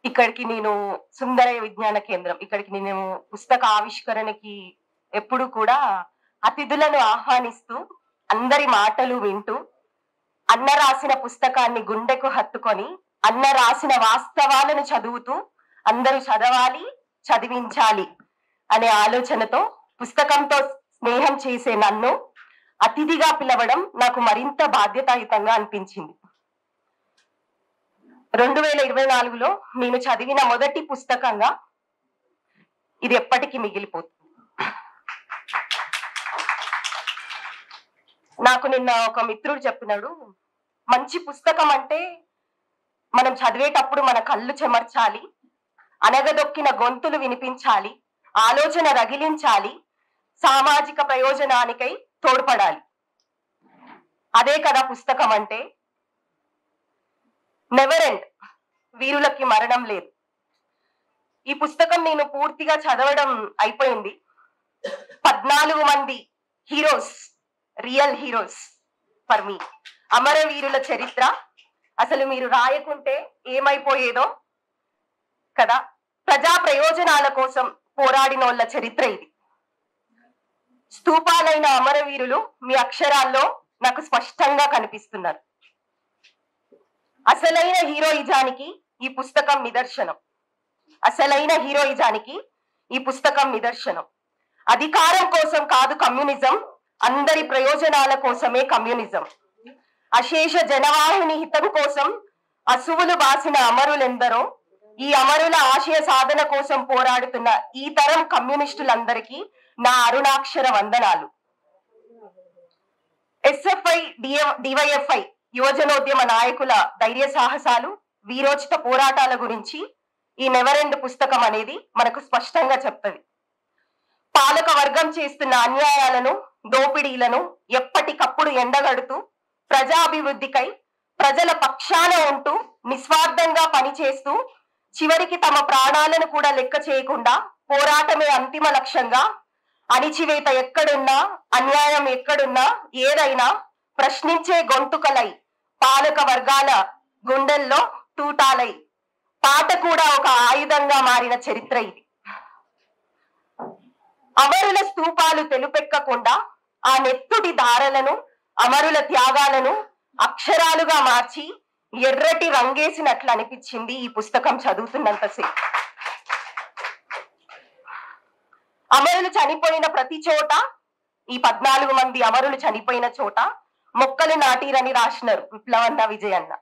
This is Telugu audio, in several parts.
ఇక్కడికి నేను సుందరయ్య విజ్ఞాన కేంద్రం ఇక్కడికి నేను పుస్తక ఆవిష్కరణకి ఎప్పుడు కూడా అతిథులను ఆహ్వానిస్తూ అందరి మాటలు వింటూ అన్న రాసిన పుస్తకాన్ని గుండెకు హత్తుకొని అన్న రాసిన వాస్తవాలను చదువుతూ అందరూ చదవాలి, చదివించాలి అనే ఆలోచనతో పుస్తకంతో స్నేహం చేసే నన్ను అతిథిగా పిలవడం నాకు మరింత బాధ్యతాయుతంగా అనిపించింది. 2024లో నేను చదివిన మొదటి పుస్తకంగా ఇది ఎప్పటికీ మిగిలిపోతుంది. నాకు నిన్న ఒక మిత్రుడు చెప్పినాడు, మంచి పుస్తకం అంటే మనం చదివేటప్పుడు మన కళ్ళు చెమర్చాలి, అనగదొక్కిన గొంతులు వినిపించాలి, ఆలోచన రగిలించాలి, సామాజిక ప్రయోజనానికై తోడ్పడాలి. అదే కదా పుస్తకం అంటే. నెవర్ ఎండ్, వీరులకి మరణం లేదు. ఈ పుస్తకం నేను పూర్తిగా చదవడం అయిపోయింది. 14 మంది heroes, real heroes for me. అమరవీరుల చరిత్ర. అసలు మీరు రాయకుంటే ఏమైపోయేదో కదా. ప్రజా ప్రయోజనాల కోసం పోరాడినోళ్ళ చరిత్ర ఇది. స్తూపాలైన అమరవీరులు మీ అక్షరాల్లో నాకు స్పష్టంగా కనిపిస్తున్నారు. అసలైన హీరోయిజానికి ఈ పుస్తకం నిదర్శనం. అసలైన హీరోయిజానికి ఈ పుస్తకం నిదర్శనం. అధికారం కోసం కాదు కమ్యూనిజం, అందరి ప్రయోజనాల కోసమే కమ్యూనిజం. అశేష జనవాహిని హితం కోసం అసువులు బాసిన అమరులెందరో, ఈ అమరుల ఆశయ సాధన కోసం పోరాడుతున్న ఈ తరం కమ్యూనిస్టులందరికీ నా అరుణాక్షర వందనాలు. ఎస్ఎఫ్ఐ, డివైఎఫ్ఐ యువజనోద్యమ నాయకుల ధైర్య సాహసాలు, వీరోచిత పోరాటాల గురించి ఈ నెవర్ ఎండ్ పుస్తకం అనేది మనకు స్పష్టంగా చెప్తది. పాలక వర్గం చేస్తున్న అన్యాయాలను, దోపిడీలను ఎప్పటికప్పుడు ఎండగడుతూ ప్రజాభివృద్ధికై ప్రజల పక్షాన ఉంటూ నిస్వార్థంగా పనిచేస్తూ చివరికి తమ ప్రాణాలను కూడా లెక్క చేయకుండా పోరాటమే అంతిమ లక్ష్యంగా, అణిచివేత ఎక్కడున్నా, అన్యాయం ఎక్కడున్నా, ఏదైనా ప్రశ్నించే గొంతుకలై పాలక వర్గాల గుండెల్లో తూటాలై పాట కూడా ఒక ఆయుధంగా మారిన చరిత్ర ఇది. అమరుల స్తూపాలు తెలుపెక్కకుండా ఆ నెత్తుడి ధారలను, అమరుల త్యాగాలను అక్షరాలుగా మార్చి ఎర్రటి రంగేసినట్లు అనిపించింది ఈ పుస్తకం చదువుతున్నంతసేపు. అమరులు చనిపోయిన ప్రతి చోట, ఈ 14 మంది అమరులు చనిపోయిన చోట మొక్కలు నాటిరని రాసినారు విప్లవన్న, విజయన్న.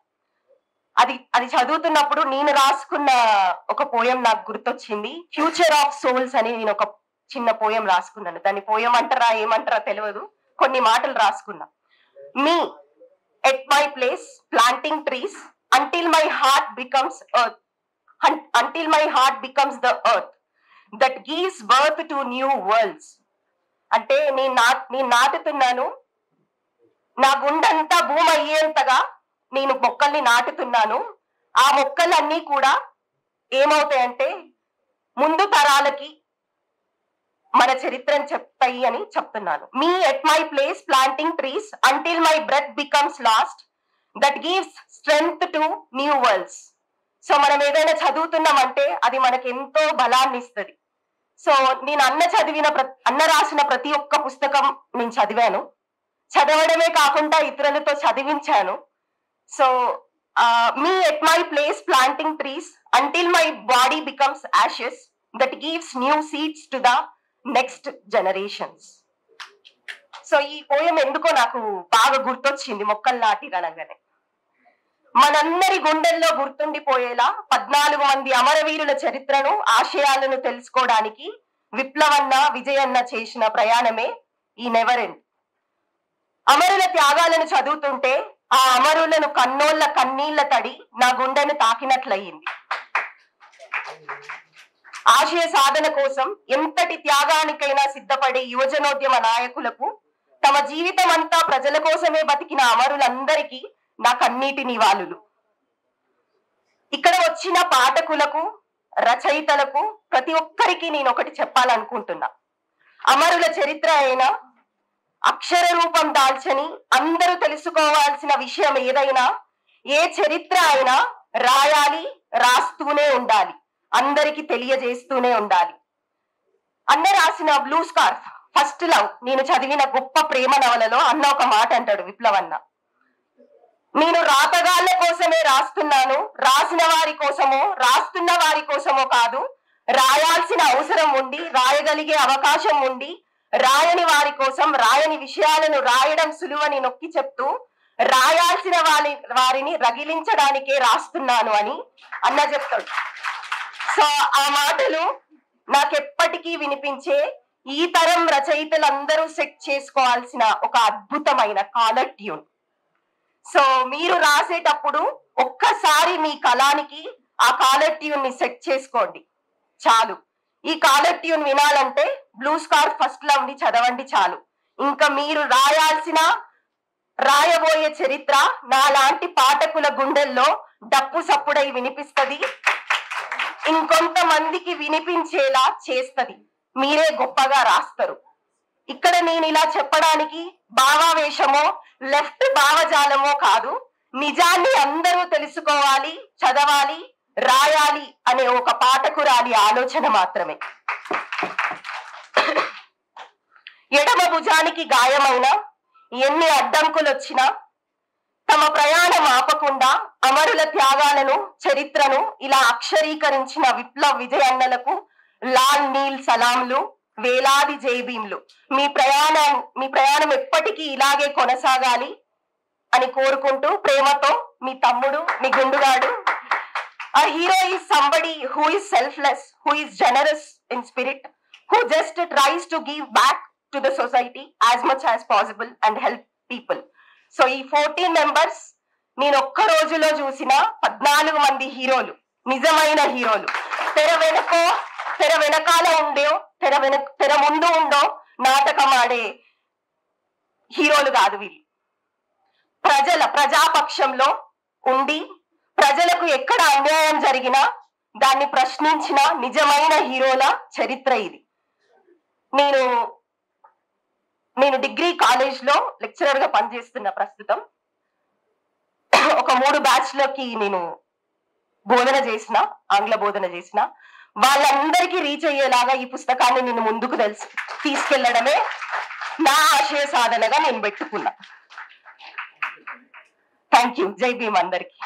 అది చదువుతున్నప్పుడు నేను రాసుకున్న ఒక పోయం నాకు గుర్తొచ్చింది. ఫ్యూచర్ ఆఫ్ సోల్స్ అని నేను ఒక చిన్న పోయం రాసుకున్నాను. దాన్ని పోయం అంటారా ఏమంటారా తెలియదు, కొన్ని మాటలు రాసుకున్నా. Me at my place planting trees until my heart becomes earth, until my heart becomes the earth that gives birth to new worlds. అంటే నేను నాటుతున్నాను, నా గుండెంతా భూమి అయ్యేంతగా నేను మొక్కల్ని నాటుతున్నాను. ఆ మొక్కలన్నీ కూడా ఏమవుతాయంటే ముందు తరాలకి మన చరిత్రను చెప్తాయి అని చెప్తున్నాను. మీ at my place planting trees until my breath becomes last that gives strength to new worlds. So మనం ఏదైనా చదువుతున్నామంటే అది మనకి ఎంతో బలాన్ని ఇస్తుంది. సో నేను అన్న రాసిన ప్రతి ఒక్క పుస్తకం నేను చదివాను. చదవడమే కాకుండా ఇతరులతో చదివించాను. So me at my place planting trees until my body becomes ashes that gives new seeds to the next generations. So ఈ పోయం ఎందుకో నాకు బాగా గుర్తొచ్చింది మొక్కలు నాటిరనగానే. మనందరి గుండెల్లో గుర్తుండిపోయేలా 14 మంది అమరవీరుల చరిత్రను, ఆశయాలను తెలుసుకోవడానికి విప్లవన్న, విజయన్న చేసిన ప్రయాణమే ఈ నెవర్ ఎండ్. అమరుల త్యాగాలను చదువుతుంటే ఆ అమరులను కన్నోళ్ల కన్నీళ్ల తడి నా గుండెను తాకినట్లయింది. ఆశయ సాధన కోసం ఎంతటి త్యాగానికైనా సిద్ధపడే యువజనోద్యమ నాయకులకు, తమ జీవితం అంతా ప్రజల కోసమే బతికిన అమరులందరికీ నా కన్నీటి నివాళులు. ఇక్కడ వచ్చిన పాఠకులకు, రచయితలకు, ప్రతి ఒక్కరికి నేను ఒకటి చెప్పాలనుకుంటున్నా. అమరుల చరిత్ర అయినా, అక్షర రూపం దాల్చని అందరూ తెలుసుకోవాల్సిన విషయం ఏదైనా, ఏ చరిత్ర అయినా రాయాలి, రాస్తూనే ఉండాలి, అందరికి తెలియజేస్తూనే ఉండాలి. అన్న రాసిన బ్లూ స్కార్ఫ్, ఫస్ట్ లవ్, నేను చదివిన గొప్ప ప్రేమ నవలలో అన్న ఒక మాట అంటాడు, విప్లవన్న, నేను రాతగాళ్ళ కోసమే రాస్తున్నాను, రాసిన వారి కోసమో రాస్తున్న వారి కోసమో కాదు, రాయాల్సిన అవసరం ఉండి రాయగలిగే అవకాశం ఉండి రాయని వారి కోసం, రాయని విషయాలను రాయడం సులువని నొక్కి చెప్తూ రాయాల్సిన వారిని రగిలించడానికే రాస్తున్నాను అని అన్న చెప్తాడు. సో ఆ మాటలు నాకెప్పటికీ వినిపించే, ఈ తరం రచయితలందరూ సెట్ చేసుకోవాల్సిన ఒక అద్భుతమైన కాలర్ ట్యూన్. సో మీరు రాసేటప్పుడు ఒక్కసారి మీ కళానికి ఆ కాలర్ ట్యూన్ ని సెట్ చేసుకోండి చాలు. ఈ కాలర్ ట్యూన్ వినాలంటే బ్లూ స్కార్ఫ్ ఫస్ట్ లవ్ ని చదవండి చాలు. ఇంకా మీరు రాయబోయే చరిత్ర నాలాంటి పాఠకుల గుండెల్లో డప్పు సప్పుడై వినిపిస్తది, ఇంకొంతమందికి వినిపించేలా చేస్తది, మీరే గొప్పగా రాస్తారు. ఇక్కడ నేను ఇలా చెప్పడానికి భావావేశమో లెఫ్ట్ భావజాలమో కాదు, నిజాన్ని అందరూ తెలుసుకోవాలి, చదవాలి, రాయాలి అనే ఒక పాఠకురాలి ఆలోచన మాత్రమే. ఎడమ భుజానికి గాయమైన, ఎన్ని అడ్డంకులు వచ్చినా తమ ప్రయాణం ఆపకుండా అమరుల త్యాగాలను, చరిత్రను ఇలా అక్షరీకరించిన విప్లవ్ విజయన్నలకు లాల్ నీల్ సలాంలు, వేలాది జైభీంలు. మీ ప్రయాణం ఎప్పటికీ ఇలాగే కొనసాగాలి అని కోరుకుంటూ ప్రేమతో మీ తమ్ముడు, మీ గుండుగాడు. A hero is somebody who is selfless, who is generous in spirit, who just tries to give back to the society as much as possible and help people. So ఈ 14 members నేను ఒక్క రోజులో చూసిన 14 మంది హీరోలు, నిజమైన హీరోలు. తెర వెనకాల ఉండో, తెర ముందు ఉండో నాటకం ఆడే హీరోలు కాదు వీళ్ళు. ప్రజాపక్షంలో ఉండి ప్రజలకు ఎక్కడ అన్యాయం జరిగినా దాన్ని ప్రశ్నించిన నిజమైన హీరోల చరిత్ర ఇది. నేను డిగ్రీ కాలేజ్ లో లెక్చరర్ గా పనిచేస్తున్న ప్రస్తుతం. ఒక 3 బ్యాచ్ లోకి నేను బోధన చేసిన, ఆంగ్ల బోధన చేసిన. వాళ్ళందరికీ రీచ్ అయ్యేలాగా ఈ పుస్తకాన్ని నేను ముందుకు తీసుకెళ్లడమే నా ఆశయ సాధనగా నేను పెట్టుకున్నా. Thank you. జై భీమ్ అందరికి.